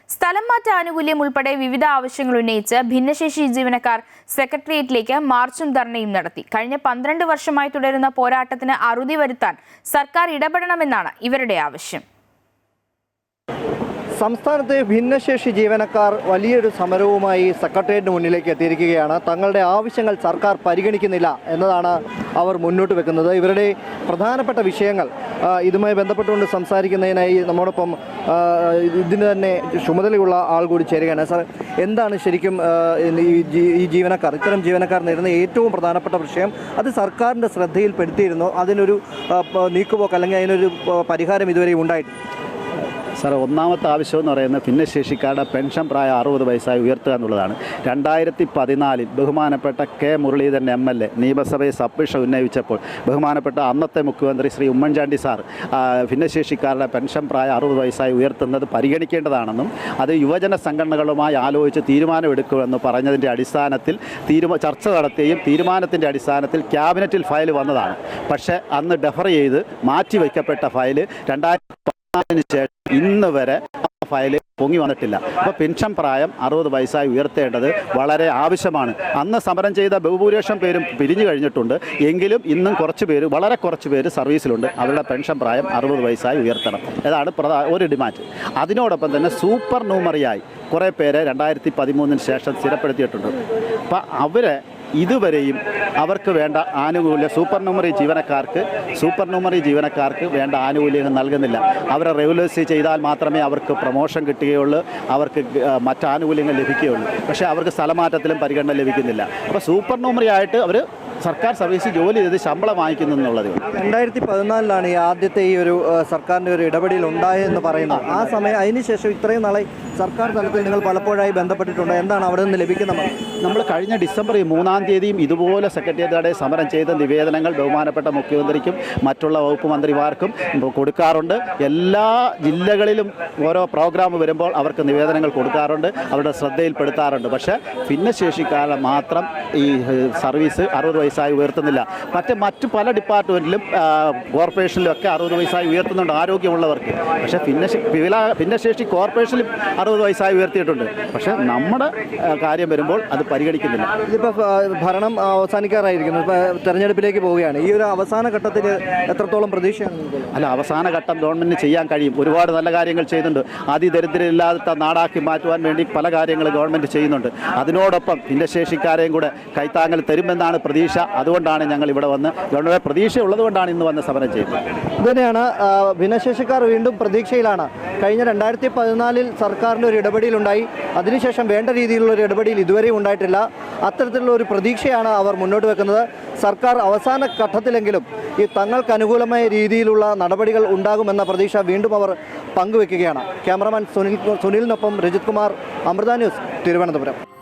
സ്ഥലം മാറ്റ ആനുകൂല്യം ഉൾപ്പെടെ വിവിധ ആവശ്യങ്ങൾ ഉന്നയിച്ച് ഭിന്നശേഷി ജീവനക്കാർ സെക്രട്ടേറിയറ്റിലേക്ക് മാർച്ചും ധർണയും നടത്തി. കഴിഞ്ഞ 12 വർഷമായി തുടരുന്ന പോരാട്ടത്തിന് അറുതി വരുത്താൻ സർക്കാർ ഇടപെടണമെന്നാണ് ഇവരുടെ ആവശ്യം. സംസ്ഥാനത്തെ ഭിന്നശേഷി ജീവനക്കാർ വലിയൊരു സമരവുമായി സെക്രട്ടേറിയറ്റിന് മുന്നിലേക്ക് എത്തിയിരിക്കുകയാണ്. തങ്ങളുടെ ആവശ്യങ്ങൾ സർക്കാർ പരിഗണിക്കുന്നില്ല എന്നതാണ് അവർ മുന്നോട്ട് വെക്കുന്നത്. ഇവരുടെ പ്രധാനപ്പെട്ട വിഷയങ്ങൾ ഇതുമായി ബന്ധപ്പെട്ടുകൊണ്ട് സംസാരിക്കുന്നതിനായി നമ്മോടൊപ്പം ഇതിന് തന്നെ ചുമതലയുള്ള ആൾ കൂടി ചേരുകയാണ്. സാർ, എന്താണ് ശരിക്കും ഈ ജീവനക്കാർ, ഇത്തരം ജീവനക്കാർ നേരിടുന്ന ഏറ്റവും പ്രധാനപ്പെട്ട വിഷയം? അത് സർക്കാരിൻ്റെ ശ്രദ്ധയിൽപ്പെടുത്തിയിരുന്നു. അതിനൊരു നീക്കുപോക്ക് അല്ലെങ്കിൽ അതിനൊരു പരിഹാരം ഇതുവരെ ഉണ്ടായിട്ടില്ല. സാർ, ഒന്നാമത്തെ ആവശ്യം എന്ന് പറയുന്നത് ഭിന്നശേഷിക്കാരുടെ പെൻഷൻ പ്രായം 60 വയസ്സായി ഉയർത്തുക എന്നുള്ളതാണ്. 2014 ബഹുമാനപ്പെട്ട കെ മുരളീധരൻ MLA നിയമസഭയിൽ സബ്മിഷൻ ഉന്നയിച്ചപ്പോൾ ബഹുമാനപ്പെട്ട അന്നത്തെ മുഖ്യമന്ത്രി ശ്രീ ഉമ്മൻചാണ്ടി സാർ ഭിന്നശേഷിക്കാരുടെ പെൻഷൻ പ്രായം 60 വയസ്സായി ഉയർത്തുന്നത് പരിഗണിക്കേണ്ടതാണെന്നും അത് യുവജന സംഘടനകളുമായി ആലോചിച്ച് തീരുമാനമെടുക്കുമെന്ന് പറഞ്ഞതിൻ്റെ അടിസ്ഥാനത്തിൽ ചർച്ച നടത്തുകയും തീരുമാനത്തിൻ്റെ അടിസ്ഥാനത്തിൽ ക്യാബിനറ്റിൽ ഫയൽ വന്നതാണ്. പക്ഷേ അന്ന് ഡെഫർ ചെയ്ത് മാറ്റിവെക്കപ്പെട്ട ഫയൽ 2014 ശേഷം ഇന്ന് വരെ ആ ഫയൽ പൊങ്ങി വന്നിട്ടില്ല. അപ്പോൾ പെൻഷൻ പ്രായം 60 വയസ്സായി ഉയർത്തേണ്ടത് വളരെ ആവശ്യമാണ്. അന്ന് സമരം ചെയ്ത ബഹുഭൂരിപക്ഷം പേരും പിരിഞ്ഞു കഴിഞ്ഞിട്ടുണ്ട്. എങ്കിലും ഇന്നും വളരെ കുറച്ച് പേര് സർവീസിലുണ്ട്. അവരുടെ പെൻഷൻ പ്രായം 60 വയസ്സായി ഉയർത്തണം. ഇതാണ് ഒരു ഡിമാൻഡ്. അതിനോടൊപ്പം തന്നെ സൂപ്പർ ന്യൂമറിയായി കുറേ പേരെ 2013 ശേഷം സ്ഥിരപ്പെടുത്തിയിട്ടുണ്ട്. അപ്പം അവരെ ഇതുവരെയും അവർക്ക് വേണ്ട ആനുകൂല്യം സൂപ്പർ ന്യൂമറി ജീവനക്കാർക്ക് വേണ്ട ആനുകൂല്യങ്ങൾ നൽകുന്നില്ല. അവരെ റെഗുലൈസ് ചെയ്താൽ മാത്രമേ അവർക്ക് പ്രൊമോഷൻ കിട്ടുകയുള്ളൂ, അവർക്ക് മറ്റ് ആനുകൂല്യങ്ങൾ ലഭിക്കുകയുള്ളൂ. പക്ഷേ അവർക്ക് സ്ഥലമാറ്റത്തിലും പരിഗണന ലഭിക്കുന്നില്ല. അപ്പോൾ സൂപ്പർ ന്യൂമറി ആയിട്ട് അവർ സർക്കാർ സർവീസ് ജോലി ചെയ്ത് ശമ്പളം വാങ്ങിക്കുന്നു എന്നുള്ളത്. 2014 ഈ ആദ്യത്തെ ഈ ഒരു സർക്കാരിൻ്റെ ഒരു ഇടപെടൽ ഉണ്ടായെന്ന് പറയുന്നത്. ആ സമയം അതിനുശേഷം ഇത്രയും നാളെ സർക്കാർ തലത്തിൽ നിങ്ങൾ പലപ്പോഴായി ബന്ധപ്പെട്ടിട്ടുണ്ട്. എന്താണ് അവിടെ നിന്ന് ലഭിക്കുന്നത്? നമ്മൾ കഴിഞ്ഞ ഡിസംബർ 3 ഇതുപോലെ സെക്രട്ടേറിയറ്റ് സമരം ചെയ്ത നിവേദനങ്ങൾ ബഹുമാനപ്പെട്ട മുഖ്യമന്ത്രിക്കും മറ്റുള്ള വകുപ്പ് മന്ത്രിമാർക്കും കൊടുക്കാറുണ്ട്. എല്ലാ ജില്ലകളിലും ഓരോ പ്രോഗ്രാം വരുമ്പോൾ അവർക്ക് നിവേദനങ്ങൾ കൊടുക്കാറുണ്ട്, അവരുടെ ശ്രദ്ധയിൽപ്പെടുത്താറുണ്ട്. പക്ഷേ ഭിന്നശേഷിക്കാരെ മാത്രം ഈ സർവീസ് 60 വയസ്സായി ഉയർത്തുന്നില്ല. മറ്റ് പല ഡിപ്പാർട്ട്മെൻറ്റിലും കോർപ്പറേഷനിലും ഒക്കെ 60 വയസ്സായി ഉയർത്തുന്നുണ്ട് ആരോഗ്യമുള്ളവർക്ക്. പക്ഷേ ഭിന്നശേഷി കോർപ്പറേഷനിലും 60 വയസ്സായി ഉയർത്തിയിട്ടുണ്ട്. പക്ഷേ നമ്മുടെ കാര്യം വരുമ്പോൾ അത് പരിഗണിക്കുന്നില്ല. ഇതിപ്പോൾ ഭരണം അവസാനിക്കാറായിരിക്കുന്നു, ഇപ്പോൾ തെരഞ്ഞെടുപ്പിലേക്ക് പോവുകയാണ്. ഈ ഒരു അവസാന ഘട്ടത്തിൽ എത്രത്തോളം പ്രതീക്ഷയാണ്? അല്ല, അവസാന ഘട്ടം ഗവൺമെൻറ്റിന് ചെയ്യാൻ കഴിയും. ഒരുപാട് നല്ല കാര്യങ്ങൾ ചെയ്യുന്നുണ്ട്. അതിദരിദ്രരില്ലാത്ത നാടാക്കി മാറ്റുവാൻ വേണ്ടി പല കാര്യങ്ങൾ ഗവൺമെൻറ് ചെയ്യുന്നുണ്ട്. അതിനോടൊപ്പം ഭിന്നശേഷിക്കാരെയും കൂടെ കൈത്താങ്ങൽ തരുമെന്നാണ് പ്രതീക്ഷ. അതുകൊണ്ടാണ് ഞങ്ങൾ ഇവിടെ വന്ന് ഗവൺമെൻറ് പ്രതീക്ഷ ഉള്ളതുകൊണ്ടാണ് ഇന്ന് വന്ന് സമരം ചെയ്യുന്നത്. ഇതുതന്നെയാണ് ഭിന്നശേഷിക്കാർ വീണ്ടും പ്രതീക്ഷയിലാണ്. കഴിഞ്ഞ 2014 സർക്കാരിൻ്റെ ഒരു ഇടപെടലുണ്ടായി. അതിനുശേഷം വേണ്ട രീതിയിലുള്ള ഒരു ഇടപെടൽ ഇതുവരെ ഉണ്ടായിട്ടില്ല. അത്തരത്തിലുള്ള ഒരു പ്രതീക്ഷയാണ് അവർ മുന്നോട്ട് വെക്കുന്നത്. സർക്കാർ അവസാന ഘട്ടത്തിലെങ്കിലും ഈ തങ്ങൾക്ക് അനുകൂലമായ രീതിയിലുള്ള നടപടികൾ ഉണ്ടാകുമെന്ന പ്രതീക്ഷ വീണ്ടും അവർ പങ്കുവെക്കുകയാണ്. ക്യാമറമാൻ സുനിലിനൊപ്പം രജിത് കുമാർ, അമൃത ന്യൂസ്, തിരുവനന്തപുരം.